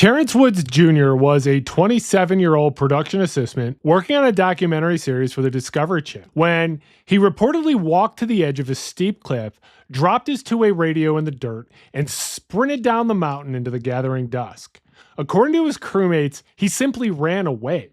Terrence Woods Jr. was a 27-year-old production assistant working on a documentary series for the Discovery Channel when he reportedly walked to the edge of a steep cliff, dropped his two-way radio in the dirt, and sprinted down the mountain into the gathering dusk. According to his crewmates, he simply ran away.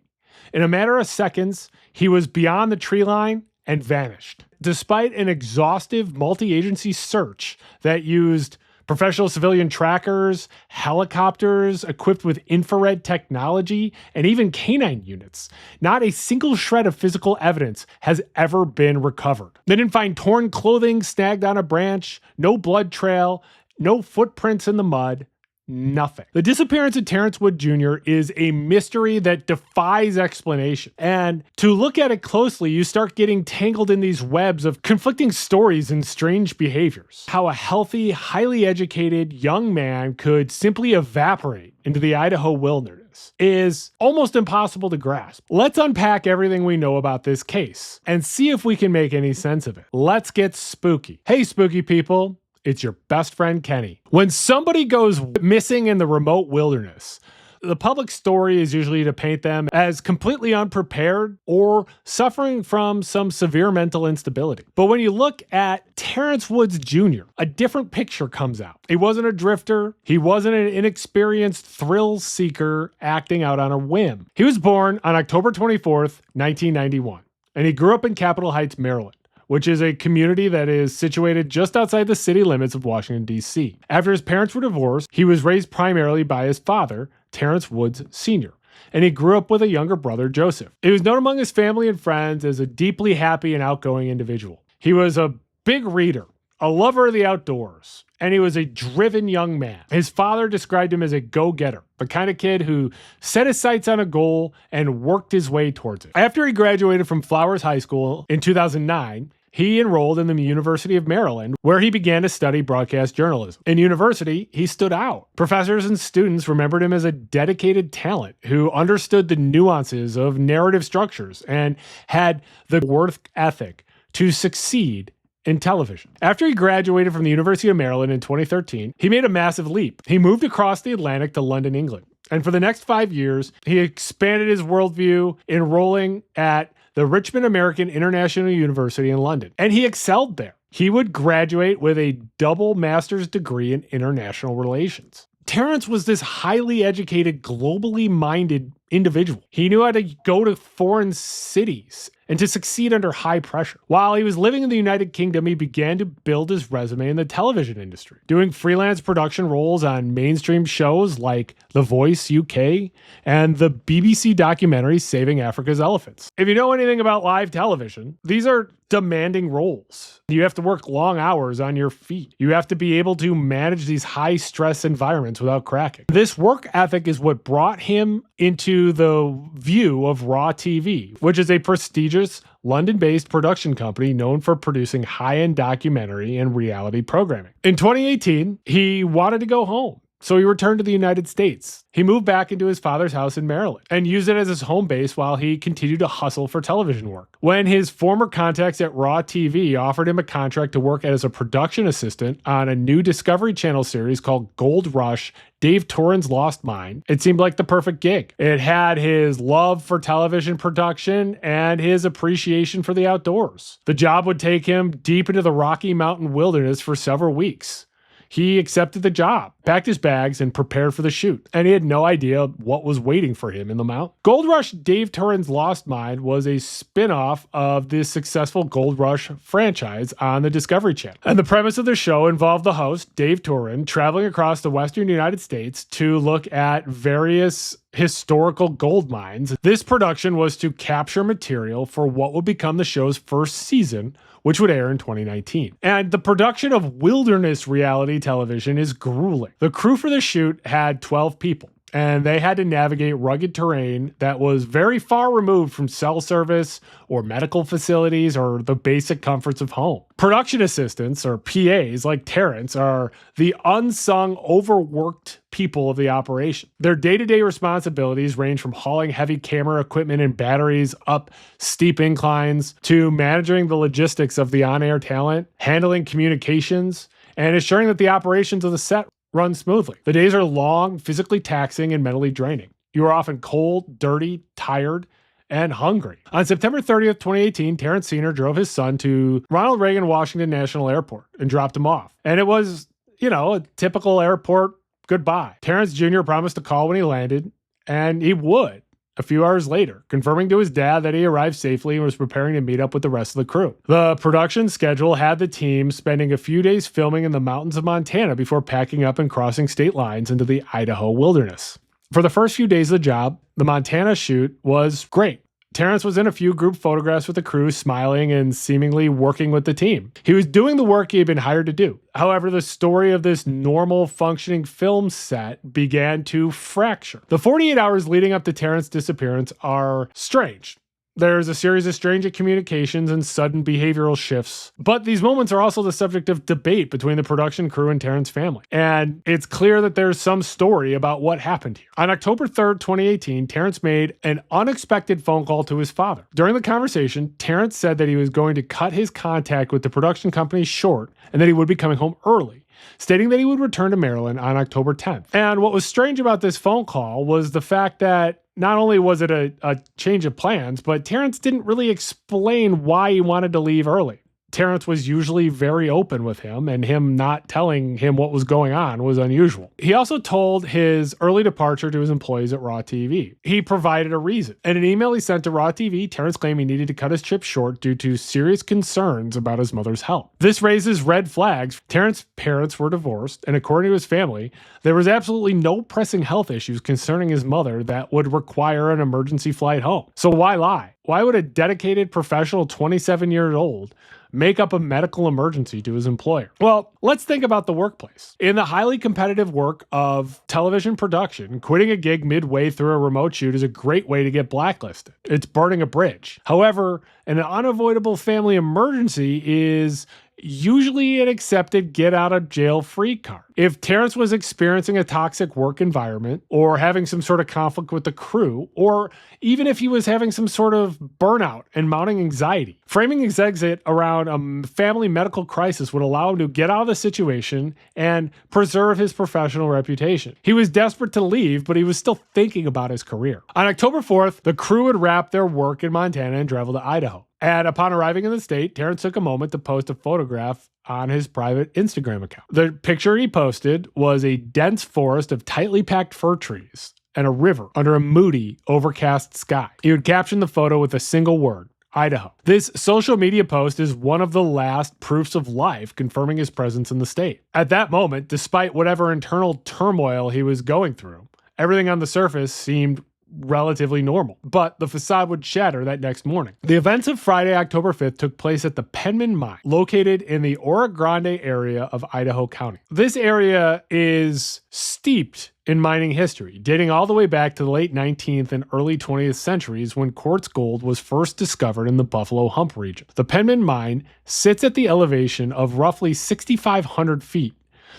In a matter of seconds, he was beyond the tree line and vanished. Despite an exhaustive multi-agency search that used professional civilian trackers, helicopters equipped with infrared technology, and even canine units, not a single shred of physical evidence has ever been recovered. They didn't find torn clothing snagged on a branch, no blood trail, no footprints in the mud. Nothing. The disappearance of Terrence Woods Jr. is a mystery that defies explanation. And to look at it closely, you start getting tangled in these webs of conflicting stories and strange behaviors. How a healthy, highly educated young man could simply evaporate into the Idaho wilderness is almost impossible to grasp. Let's unpack everything we know about this case and see if we can make any sense of it. Let's get spooky. Hey, spooky people. It's your best friend, Kenny. When somebody goes missing in the remote wilderness, the public story is usually to paint them as completely unprepared or suffering from some severe mental instability. But when you look at Terrence Woods Jr., a different picture comes out. He wasn't a drifter. He wasn't an inexperienced thrill seeker acting out on a whim. He was born on October 24th, 1991, and he grew up in Capitol Heights, Maryland, which is a community that is situated just outside the city limits of Washington, D.C. After his parents were divorced, he was raised primarily by his father, Terrence Woods Sr., and he grew up with a younger brother, Joseph. He was known among his family and friends as a deeply happy and outgoing individual. He was a big reader, a lover of the outdoors, and he was a driven young man. His father described him as a go-getter, the kind of kid who set his sights on a goal and worked his way towards it. After he graduated from Flowers High School in 2009, he enrolled in the University of Maryland, where he began to study broadcast journalism. In university, he stood out. Professors and students remembered him as a dedicated talent who understood the nuances of narrative structures and had the work ethic to succeed in television. After he graduated from the University of Maryland in 2013, he made a massive leap. He moved across the Atlantic to London, England. And for the next 5 years, he expanded his worldview, enrolling at the Richmond American International University in London. And he excelled there. He would graduate with a double master's degree in international relations. Terrence was this highly educated, globally minded individual. He knew how to go to foreign cities and to succeed under high pressure. While he was living in the United Kingdom, he began to build his resume in the television industry, doing freelance production roles on mainstream shows like The Voice UK and the BBC documentary Saving Africa's Elephants. If you know anything about live television, these are demanding roles. You have to work long hours on your feet. You have to be able to manage these high-stress environments without cracking. This work ethic is what brought him into the view of Raw TV, which is a prestigious London-based production company known for producing high-end documentary and reality programming. In 2018, he wanted to go home, so he returned to the United States. He moved back into his father's house in Maryland and used it as his home base while he continued to hustle for television work. When his former contacts at Raw TV offered him a contract to work as a production assistant on a new Discovery Channel series called Gold Rush, Dave Torran's Lost Mine, it seemed like the perfect gig. It had his love for television production and his appreciation for the outdoors. The job would take him deep into the Rocky Mountain wilderness for several weeks. He accepted the job, packed his bags, and prepared for the shoot. And he had no idea what was waiting for him in the mountain. Gold Rush Dave Torran's Lost Mine was a spin-off of the successful Gold Rush franchise on the Discovery Channel. And the premise of the show involved the host, Dave Torran, traveling across the western United States to look at various historical gold mines. This production was to capture material for what would become the show's first season, which would air in 2019. And the production of wilderness reality television is grueling. The crew for the shoot had 12 people, and they had to navigate rugged terrain that was very far removed from cell service or medical facilities or the basic comforts of home. Production assistants, or PAs, like Terrence, are the unsung, overworked people of the operation. Their day-to-day responsibilities range from hauling heavy camera equipment and batteries up steep inclines to managing the logistics of the on-air talent, handling communications, and ensuring that the operations of the set run smoothly. The days are long, physically taxing, and mentally draining. You are often cold, dirty, tired, and hungry. On September 30th, 2018, Terrence Sr. drove his son to Ronald Reagan Washington National Airport and dropped him off. And it was, a typical airport goodbye. Terrence Jr. promised to call when he landed, and he would a few hours later, confirming to his dad that he arrived safely and was preparing to meet up with the rest of the crew. The production schedule had the team spending a few days filming in the mountains of Montana before packing up and crossing state lines into the Idaho wilderness. For the first few days of the job, the Montana shoot was great. Terrence was in a few group photographs with the crew, smiling and seemingly working with the team. He was doing the work he had been hired to do. However, the story of this normal functioning film set began to fracture. The 48 hours leading up to Terrence's disappearance are strange. There's a series of strange communications and sudden behavioral shifts. But these moments are also the subject of debate between the production crew and Terrence's family. And it's clear that there's some story about what happened here. On October 3rd, 2018, Terrence made an unexpected phone call to his father. During the conversation, Terrence said that he was going to cut his contact with the production company short and that he would be coming home early, stating that he would return to Maryland on October 10th. And what was strange about this phone call was the fact that not only was it a change of plans, but Terrence didn't really explain why he wanted to leave early. Terrence was usually very open with him, and him not telling him what was going on was unusual. He also told his early departure to his employees at Raw TV. He provided a reason. In an email he sent to Raw TV, Terrence claimed he needed to cut his trip short due to serious concerns about his mother's health. This raises red flags. Terrence's parents were divorced, and according to his family, there was absolutely no pressing health issues concerning his mother that would require an emergency flight home. So why lie? Why would a dedicated professional 27-year-old make up a medical emergency to his employer? Well, let's think about the workplace. In the highly competitive work of television production, quitting a gig midway through a remote shoot is a great way to get blacklisted. It's burning a bridge. However, an unavoidable family emergency is usually an accepted get-out-of-jail-free card. If Terrence was experiencing a toxic work environment or having some sort of conflict with the crew, or even if he was having some sort of burnout and mounting anxiety, framing his exit around a family medical crisis would allow him to get out of the situation and preserve his professional reputation. He was desperate to leave, but he was still thinking about his career. On October 4th, the crew would wrap their work in Montana and travel to Idaho. And upon arriving in the state, Terrence took a moment to post a photograph on his private Instagram account. The picture he posted was a dense forest of tightly packed fir trees and a river under a moody, overcast sky. He would caption the photo with a single word: Idaho. This social media post is one of the last proofs of life confirming his presence in the state. At that moment, despite whatever internal turmoil he was going through, everything on the surface seemed relatively normal, but the facade would shatter that next morning. The events of Friday, October 5th took place at the Penman Mine, located in the Oro Grande area of Idaho County. This area is steeped in mining history, dating all the way back to the late 19th and early 20th centuries when quartz gold was first discovered in the Buffalo Hump region. The Penman Mine sits at the elevation of roughly 6,500 feet,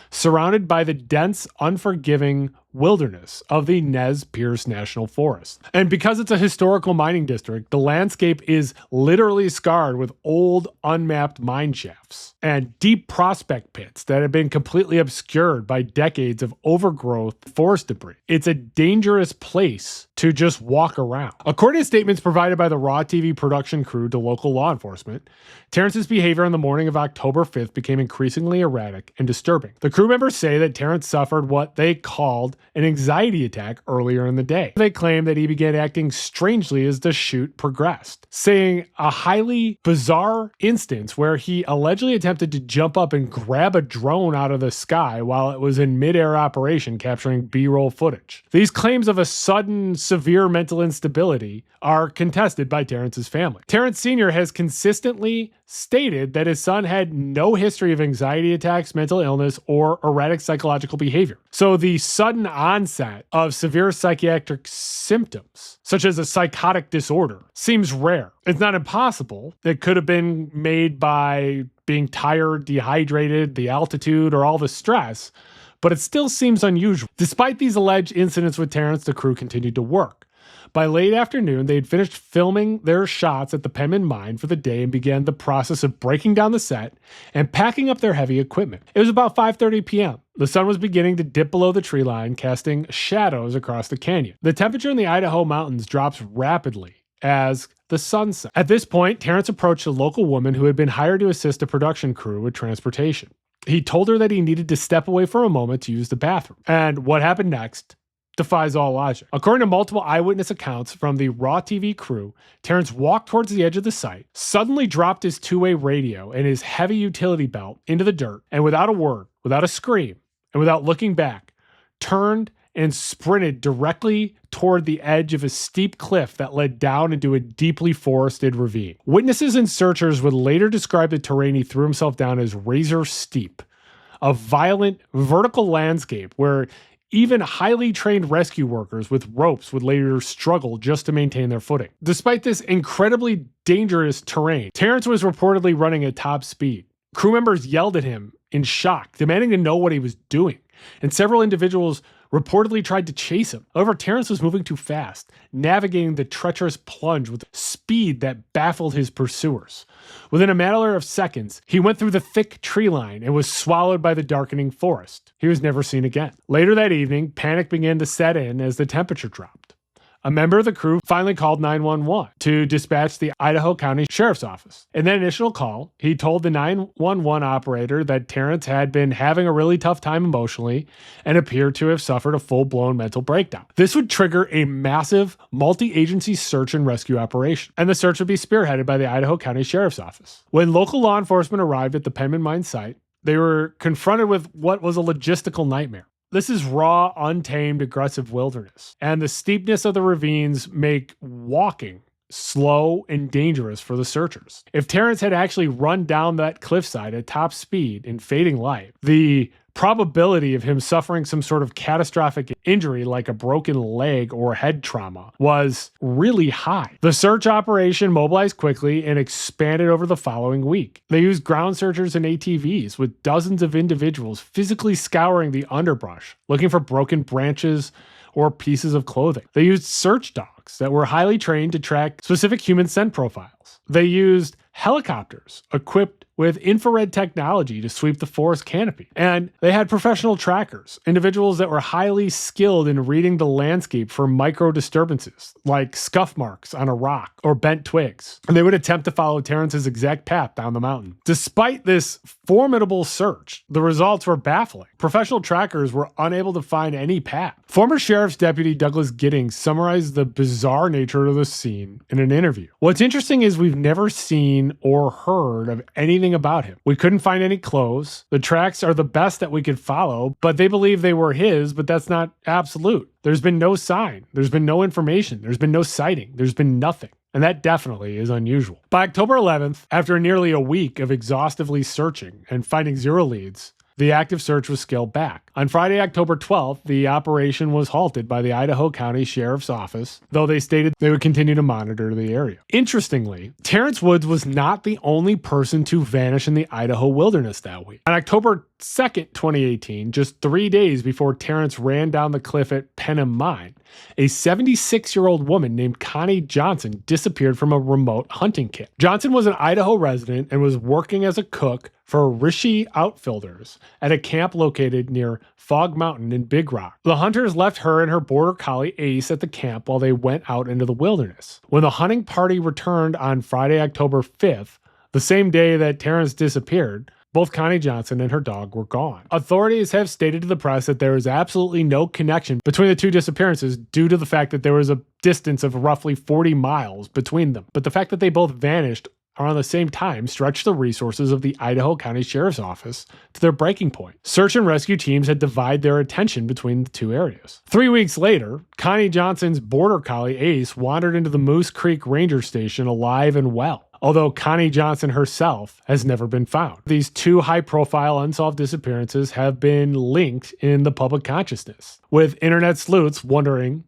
surrounded by the dense, unforgiving wilderness of the Nez Perce National Forest. And because it's a historical mining district, the landscape is literally scarred with old, unmapped mine shafts and deep prospect pits that have been completely obscured by decades of overgrowth forest debris. It's a dangerous place to just walk around. According to statements provided by the Raw TV production crew to local law enforcement, Terrence's behavior on the morning of October 5th became increasingly erratic and disturbing. The crew members say that Terrence suffered what they called an anxiety attack earlier in the day. They claim that he began acting strangely as the shoot progressed, saying a highly bizarre instance where he allegedly attempted to jump up and grab a drone out of the sky while it was in mid-air operation capturing B-roll footage. These claims of a sudden severe mental instability are contested by Terrence's family. Terrence Sr. has consistently stated that his son had no history of anxiety attacks, mental illness, or erratic psychological behavior. So the sudden onset of severe psychiatric symptoms, such as a psychotic disorder, seems rare. It's not impossible. It could have been made by being tired, dehydrated, the altitude, or all the stress, but it still seems unusual. Despite these alleged incidents with Terrence, the crew continued to work. By late afternoon, they had finished filming their shots at the Penman Mine for the day and began the process of breaking down the set and packing up their heavy equipment. It was about 5:30 p.m. The sun was beginning to dip below the tree line, casting shadows across the canyon. The temperature in the Idaho mountains drops rapidly as the sun sets. At this point, Terrence approached a local woman who had been hired to assist a production crew with transportation. He told her that he needed to step away for a moment to use the bathroom. And what happened next defies all logic. According to multiple eyewitness accounts from the Raw TV crew, Terrence walked towards the edge of the site, suddenly dropped his two-way radio and his heavy utility belt into the dirt, and without a word, without a scream, and without looking back, turned and sprinted directly toward the edge of a steep cliff that led down into a deeply forested ravine. Witnesses and searchers would later describe the terrain he threw himself down as razor steep, a violent vertical landscape where even highly trained rescue workers with ropes would later struggle just to maintain their footing. Despite this incredibly dangerous terrain, Terrence was reportedly running at top speed. Crew members yelled at him in shock, demanding to know what he was doing, and several individuals reportedly tried to chase him. However, Terrence was moving too fast, navigating the treacherous plunge with speed that baffled his pursuers. Within a matter of seconds, he went through the thick tree line and was swallowed by the darkening forest. He was never seen again. Later that evening, panic began to set in as the temperature dropped. A member of the crew finally called 911 to dispatch the Idaho County Sheriff's Office. In that initial call, he told the 911 operator that Terrence had been having a really tough time emotionally and appeared to have suffered a full-blown mental breakdown. This would trigger a massive multi-agency search and rescue operation, and the search would be spearheaded by the Idaho County Sheriff's Office. When local law enforcement arrived at the Penman Mine site, they were confronted with what was a logistical nightmare. This is raw, untamed, aggressive wilderness, and the steepness of the ravines make walking slow and dangerous for the searchers. If Terrence had actually run down that cliffside at top speed in fading light, the probability of him suffering some sort of catastrophic injury like a broken leg or head trauma was really high. The search operation mobilized quickly and expanded over the following week. They used ground searchers and ATVs with dozens of individuals physically scouring the underbrush, looking for broken branches or pieces of clothing. They used search dogs that were highly trained to track specific human scent profiles. They used helicopters equipped with infrared technology to sweep the forest canopy. And they had professional trackers, individuals that were highly skilled in reading the landscape for micro disturbances, like scuff marks on a rock or bent twigs. And they would attempt to follow Terrence's exact path down the mountain. Despite this formidable search, the results were baffling. Professional trackers were unable to find any path. Former Sheriff's Deputy Douglas Giddings summarized the bizarre nature of the scene in an interview. What's interesting is we've never seen or heard of anything about him. We couldn't find any clothes. The tracks are the best that we could follow, but they believe they were his, but that's not absolute. There's been no sign. There's been no information. There's been no sighting. There's been nothing. And that definitely is unusual. By October 11th, after nearly a week of exhaustively searching and finding zero leads, the active search was scaled back. On Friday, October 12th, the operation was halted by the Idaho County Sheriff's Office, though they stated they would continue to monitor the area. Interestingly, Terrence Woods was not the only person to vanish in the Idaho wilderness that week. On October 2nd, 2018, just 3 days before Terrence ran down the cliff at Penman Mine, a 76-year-old woman named Connie Johnson disappeared from a remote hunting camp. Johnson was an Idaho resident and was working as a cook for Rishi Outfielders at a camp located near Fog Mountain in Big Rock. The hunters left her and her border collie Ace at the camp while they went out into the wilderness. When the hunting party returned on Friday, October 5th, the same day that Terrence disappeared, both Connie Johnson and her dog were gone. Authorities have stated to the press that there is absolutely no connection between the two disappearances due to the fact that there was a distance of roughly 40 miles between them. But the fact that they both vanished around the same time stretched the resources of the Idaho County Sheriff's Office to their breaking point. Search and rescue teams had divided their attention between the two areas. 3 weeks later, Connie Johnson's border collie Ace wandered into the Moose Creek Ranger Station alive and well, although Connie Johnson herself has never been found. These two high-profile unsolved disappearances have been linked in the public consciousness, with internet sleuths wondering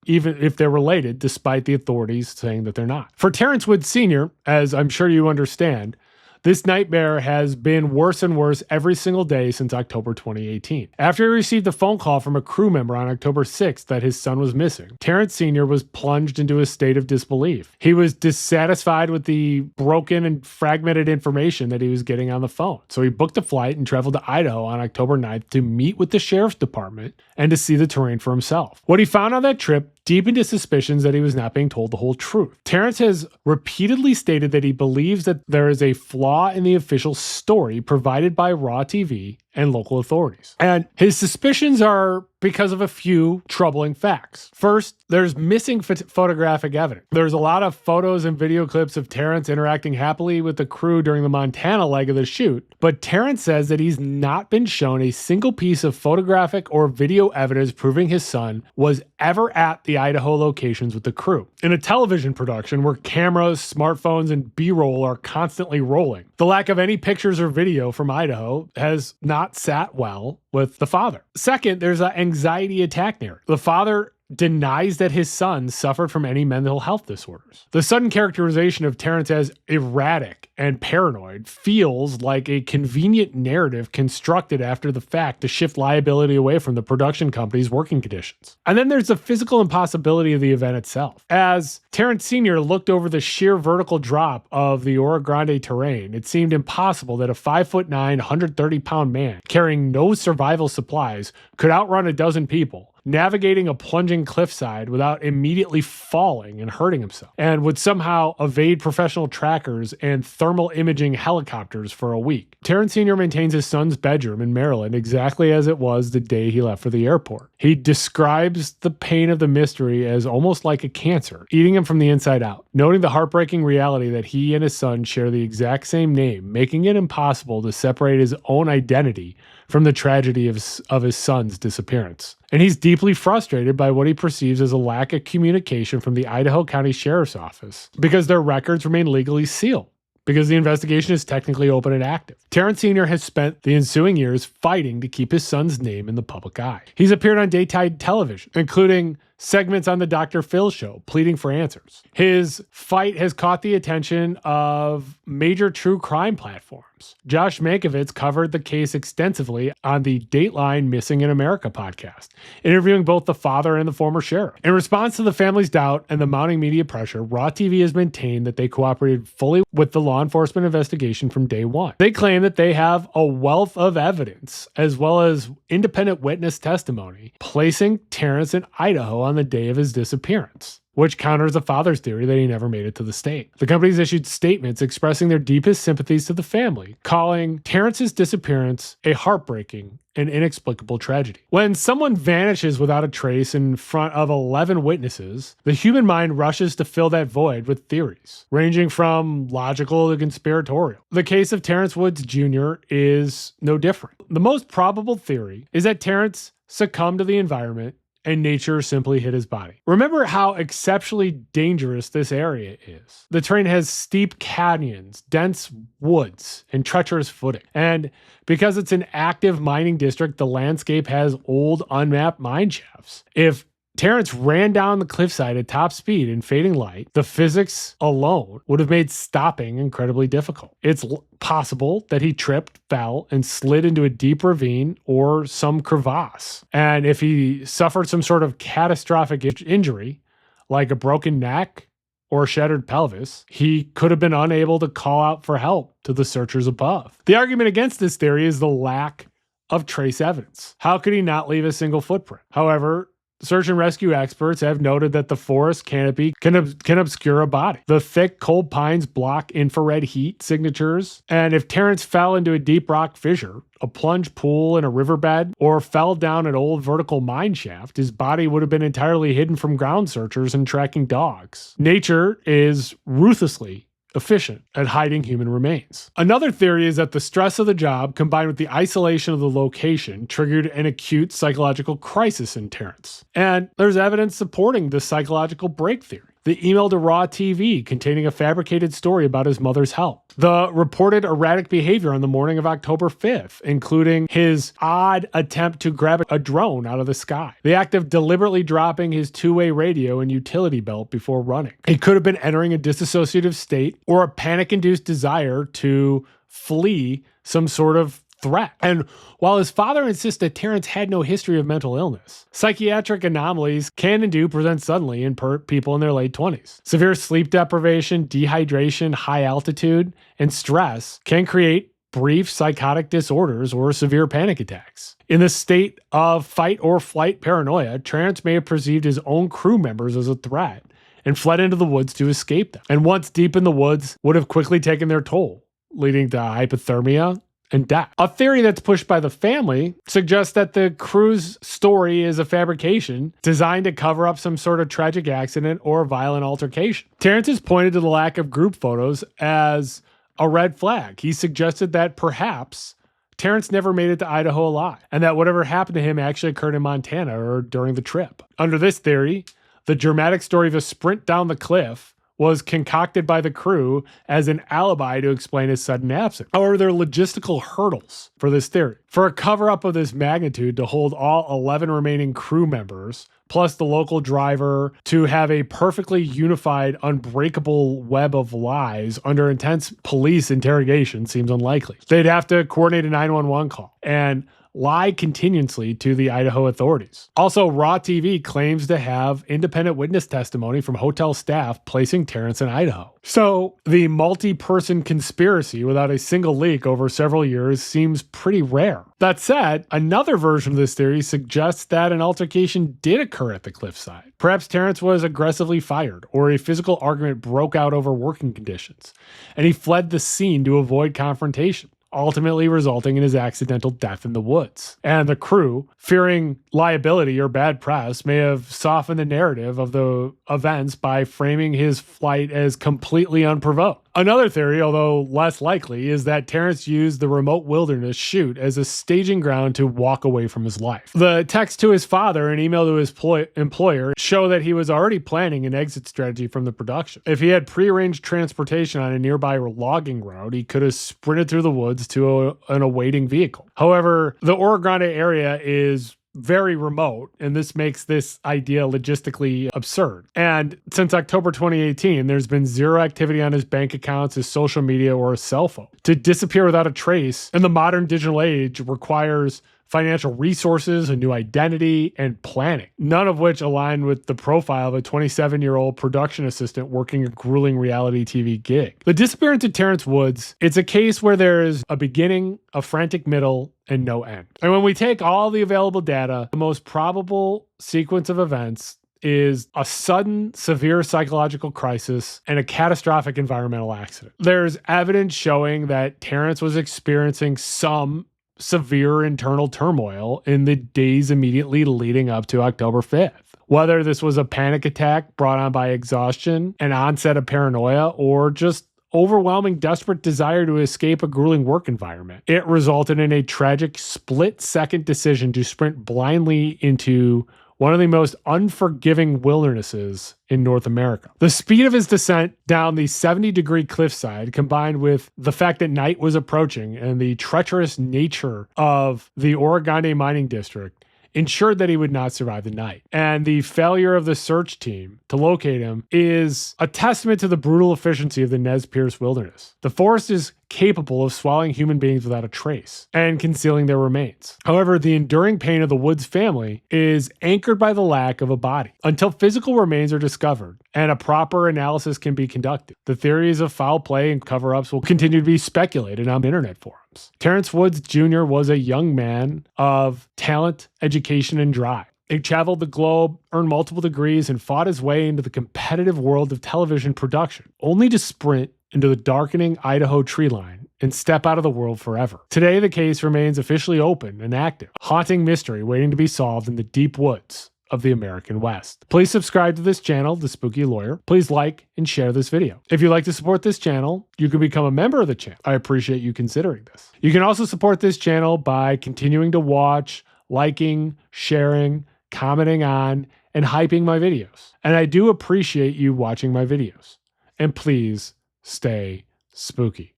even if they're related, despite the authorities saying that they're not. For Terrence Woods Sr., as I'm sure you understand, This nightmare has been worse and worse every single day since October 2018. After he received a phone call from a crew member on October 6th that his son was missing, Terrence Sr. was plunged into a state of disbelief. He was dissatisfied with the broken and fragmented information that he was getting on the phone. So he booked a flight and traveled to Idaho on October 9th to meet with the sheriff's department and to see the terrain for himself. What he found on that trip deepened his suspicions that he was not being told the whole truth. Terrence has repeatedly stated that he believes that there is a flaw in the official story provided by Raw TV and local authorities. And his suspicions are because of a few troubling facts. First, there's missing photographic evidence. There's a lot of photos and video clips of Terrence interacting happily with the crew during the Montana leg of the shoot, but Terrence says that he's not been shown a single piece of photographic or video evidence proving his son was ever at the Idaho locations with the crew. In a television production where cameras, smartphones, and B-roll are constantly rolling, the lack of any pictures or video from Idaho has not sat well with the father. Second, there's an anxiety attack narrative. The father denies that his son suffered from any mental health disorders. The sudden characterization of Terrence as erratic and paranoid feels like a convenient narrative constructed after the fact to shift liability away from the production company's working conditions. And then there's the physical impossibility of the event itself. As Terrence Sr. looked over the sheer vertical drop of the Oro Grande terrain, it seemed impossible that a 5'9", 130-pound man carrying no survival supplies could outrun a dozen people, navigating a plunging cliffside without immediately falling and hurting himself, and would somehow evade professional trackers and thermal imaging helicopters for a week. Terrence Sr. maintains his son's bedroom in Maryland exactly as it was the day he left for the airport. He describes the pain of the mystery as almost like a cancer, eating him from the inside out, noting the heartbreaking reality that he and his son share the exact same name, making it impossible to separate his own identity from the tragedy of his son's disappearance. And he's deeply frustrated by what he perceives as a lack of communication from the Idaho County Sheriff's Office because their records remain legally sealed, because the investigation is technically open and active. Terrence Sr. has spent the ensuing years fighting to keep his son's name in the public eye. He's appeared on daytime television, including segments on the Dr. Phil show, pleading for answers. His fight has caught the attention of major true crime platforms. Josh Mankiewicz covered the case extensively on the Dateline Missing in America podcast, interviewing both the father and the former sheriff. In response to the family's doubt and the mounting media pressure, Raw TV has maintained that they cooperated fully with the law enforcement investigation from day one. They claim that they have a wealth of evidence, as well as independent witness testimony, placing Terrence in Idaho on the day of his disappearance, which counters the father's theory that he never made it to the state. The companies issued statements expressing their deepest sympathies to the family, calling Terrence's disappearance a heartbreaking and inexplicable tragedy. When someone vanishes without a trace in front of 11 witnesses, the human mind rushes to fill that void with theories, ranging from logical to conspiratorial. The case of Terrence Woods Jr. is no different. The most probable theory is that Terrence succumbed to the environment and nature simply hit his body. Remember how exceptionally dangerous this area is. The terrain has steep canyons, dense woods, and treacherous footing. And because it's an active mining district, the landscape has old, unmapped mine shafts. If Terrence ran down the cliffside at top speed in fading light, the physics alone would have made stopping incredibly difficult. It's possible that he tripped, fell, and slid into a deep ravine or some crevasse. And if he suffered some sort of catastrophic injury, like a broken neck or shattered pelvis, he could have been unable to call out for help to the searchers above. The argument against this theory is the lack of trace evidence. How could he not leave a single footprint? However, search and rescue experts have noted that the forest canopy can obscure a body. The thick, cold pines block infrared heat signatures, and if Terrence fell into a deep rock fissure, a plunge pool in a riverbed, or fell down an old vertical mine shaft, his body would have been entirely hidden from ground searchers and tracking dogs. Nature is ruthlessly efficient at hiding human remains. Another theory is that the stress of the job combined with the isolation of the location triggered an acute psychological crisis in Terrence. And there's evidence supporting this psychological break theory. The email to Raw TV containing a fabricated story about his mother's health. The reported erratic behavior on the morning of October 5th, including his odd attempt to grab a drone out of the sky, the act of deliberately dropping his two-way radio and utility belt before running. He could have been entering a dissociative state or a panic-induced desire to flee some sort of threat. And while his father insists that Terrence had no history of mental illness, psychiatric anomalies can and do present suddenly in people in their late 20s. Severe sleep deprivation, dehydration, high altitude, and stress can create brief psychotic disorders or severe panic attacks. In the state of fight or flight paranoia, Terrence may have perceived his own crew members as a threat and fled into the woods to escape them. And once deep in the woods, would have quickly taken their toll, leading to hypothermia and death. A theory that's pushed by the family suggests that the crew's story is a fabrication designed to cover up some sort of tragic accident or violent altercation. Terrence has pointed to the lack of group photos as a red flag. He suggested that perhaps Terrence never made it to Idaho alive, and that whatever happened to him actually occurred in Montana or during the trip. Under this theory, the dramatic story of a sprint down the cliff was concocted by the crew as an alibi to explain his sudden absence. However, there are logistical hurdles for this theory. For a cover-up of this magnitude to hold all 11 remaining crew members, plus the local driver, to have a perfectly unified, unbreakable web of lies under intense police interrogation seems unlikely. They'd have to coordinate a 911 call and lie continuously to the Idaho authorities. Also, Raw TV claims to have independent witness testimony from hotel staff placing Terrence in Idaho. So the multi-person conspiracy without a single leak over several years seems pretty rare. That said, another version of this theory suggests that an altercation did occur at the cliffside. Perhaps Terrence was aggressively fired, or a physical argument broke out over working conditions, and he fled the scene to avoid confrontation, ultimately resulting in his accidental death in the woods. And the crew, fearing liability or bad press, may have softened the narrative of the events by framing his flight as completely unprovoked. Another theory, although less likely, is that Terrence used the remote wilderness shoot as a staging ground to walk away from his life. The text to his father and email to his employer show that he was already planning an exit strategy from the production. If he had prearranged transportation on a nearby logging route, he could have sprinted through the woods to an awaiting vehicle. However, the Oro Grande area is very remote, and this makes this idea logistically absurd. And since October 2018, there's been zero activity on his bank accounts, his social media, or his cell phone. To disappear without a trace in the modern digital age requires financial resources, a new identity, and planning, none of which align with the profile of a 27-year-old production assistant working a grueling reality TV gig. The disappearance of Terrence Woods, it's a case where there is a beginning, a frantic middle, and no end. And when we take all the available data, the most probable sequence of events is a sudden, severe psychological crisis and a catastrophic environmental accident. There's evidence showing that Terrence was experiencing some severe internal turmoil in the days immediately leading up to October 5th. Whether this was a panic attack brought on by exhaustion, an onset of paranoia, or just overwhelming desperate desire to escape a grueling work environment, it resulted in a tragic split-second decision to sprint blindly into one of the most unforgiving wildernesses in North America. The speed of his descent down the 70-degree cliffside, combined with the fact that night was approaching and the treacherous nature of the Oro Grande mining district, ensured that he would not survive the night. And the failure of the search team to locate him is a testament to the brutal efficiency of the Nez Perce wilderness. The forest is capable of swallowing human beings without a trace and concealing their remains. However, the enduring pain of the Woods family is anchored by the lack of a body. Until physical remains are discovered and a proper analysis can be conducted, the theories of foul play and cover-ups will continue to be speculated on internet forums. Terrence Woods Jr. was a young man of talent, education, and drive. He traveled the globe, earned multiple degrees, and fought his way into the competitive world of television production, only to sprint into the darkening Idaho tree line and step out of the world forever. Today, the case remains officially open and active, haunting mystery waiting to be solved in the deep woods of the American West. Please subscribe to this channel, The Spooky Lawyer. Please like and share this video. If you'd like to support this channel, you can become a member of the channel. I appreciate you considering this. You can also support this channel by continuing to watch, liking, sharing, commenting on, and hyping my videos. And I do appreciate you watching my videos. And please stay spooky.